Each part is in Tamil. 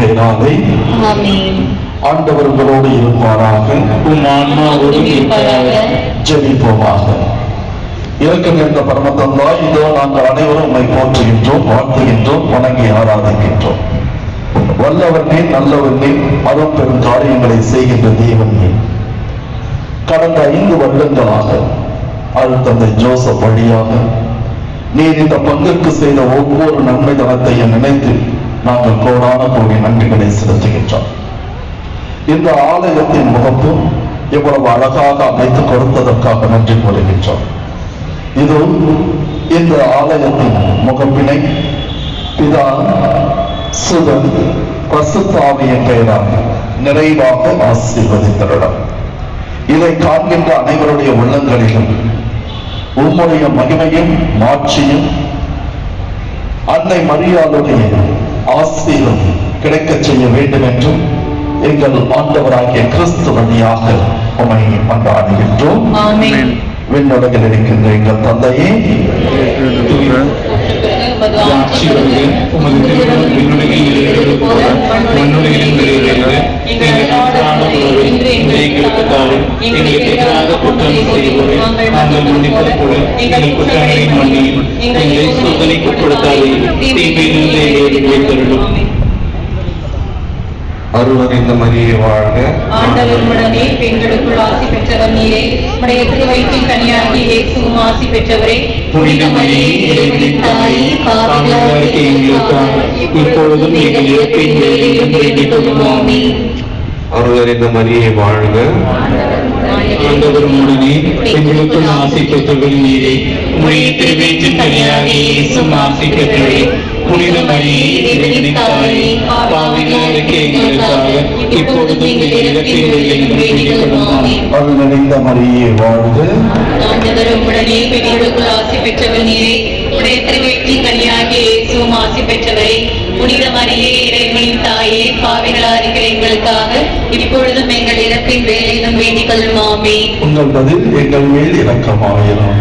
பெயராலே ஆண்டவர் உங்களோடு இருப்பாராக. ஜெபிப்போமாக. இறக்கம் என்ற பரமத்தந்தாய், இதோ நாங்கள் அனைவரும் உம்மை போற்றுகின்றோம், வாழ்த்துகின்றோம், வணங்கி ஆராதிக்கின்றோம். வல்லவர் நீ, நல்லவர் நீ, அரும் பெரும் காரியங்களை செய்கின்ற தேவன் நீ. கடந்த 5 வருடங்களாக அருட்தந்தை ஜோசப் வழியாக நீர் இந்த பங்கிற்கு செய்த ஒவ்வொரு நன்மை தனத்தையும் நினைத்து நாங்கள் கோடான கோடி நன்றிகளை செலுத்துகின்றோம். இந்த ஆலயத்தின் முகப்பு எவ்வளவு அழகாக அமைத்து கொடுத்ததற்காக நன்றி கூறுகின்றோம். இது இந்த ஆலயத்தின் முகப்பினை பிதா, சுதன், பரிசுத்த ஆவியின் பெயரால் நிறைவாக ஆசீர்வதித்தருடம். இதை காண்கின்ற அனைவருடைய உள்ளங்களிலும் உம்முடைய மகிமையும் மாட்சியும் அன்னை மரியாளுடைய ஆசீர்வாதம் கிடைக்கச் செய்ய வேண்டும் என்றும் எங்கள் ஆண்டவராகிய கிறிஸ்து வழியாக உம்மை மன்றாடுகின்றோம். விண்ணுலகில் இருக்கின்ற எங்கள் தந்தையே, அருள்நிறைந்த மரியே வாழ்க. ஆண்டவர் உடனே பெண்களுக்குள் ஆசி பெற்றவர் நீரே. உடைய திருவயிற்றின் கனியாகிய இயேசுவும் ஆசி பெற்றவரே. புனித மரியே, இறைவனின் தாயே, பாவிகளாகிய எங்களுக்காக இப்பொழுதும் எங்கள் இறப்பின் வேளையிலும் வேண்டிக் கொள்ளும். ஆமென். அருள்நிறைந்த மரியே வாழ்க. ஆண்டவர் உடனே பெண்களுக்குள் ஆசி பெற்றவர் நீரே. உடைய திருவயிற்றின் கனியாகிய இயேசுவும் ஆசி பெற்றவரே. புனித மரியே, இறைவனின் தாயே, பாவிகளாகிய எங்களுக்காக இப்பொழுதும் எங்கள் இறப்பின் வேளையிலும் வேண்டிக் கொள்ளும். ஆமென். அருள்நிறைந்த மரியே வாழ்க. ஆண்டவர் உடனே பெண்களுக்குள் ஆசி பெற்றவர் நீரே. உடைய திருவயிற்றின் கனியாகிய இயேசுவும் ஆசி பெற்றவரே. புனித மரியே, இறைவனின் தாயே, பாவிகளாகிய எங்களுக்காக இப்பொழுதும் எங்கள் இறப்பின் வேளையிலும் வேண்டிக் கொள்ளும். ஆமென். உங்கள் பதில் எங்கள் மேல் இரக்கமாயிரும்.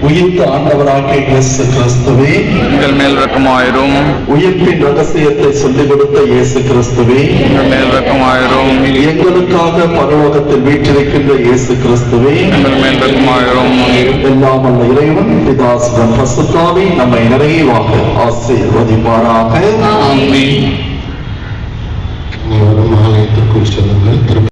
உயிர்த்த ஆண்டவராகிய இயேசு கிறிஸ்துவே, எங்கள் மேல் இரக்கமாயிரும். உயிர்ப்பின் ரகசியத்தை சொல்லிக் கொடுத்த இயேசு கிறிஸ்துவே, எங்கள் மேல் இரக்கமாயிரும். எங்களுக்காக பரலோகத்தில் வீற்றிருக்கின்ற இயேசு கிறிஸ்துவே, எங்கள் மேல் இரக்கமாயிரும். எல்லாம் அல்ல இறைவன் பிதா, சுதன், பரிசுத்த ஆவி நம்மை நிறைவாக ஆசீர்வதிப்பாராக. ஆமென். ஆலயத்திற்குள் செல்லுங்கள்.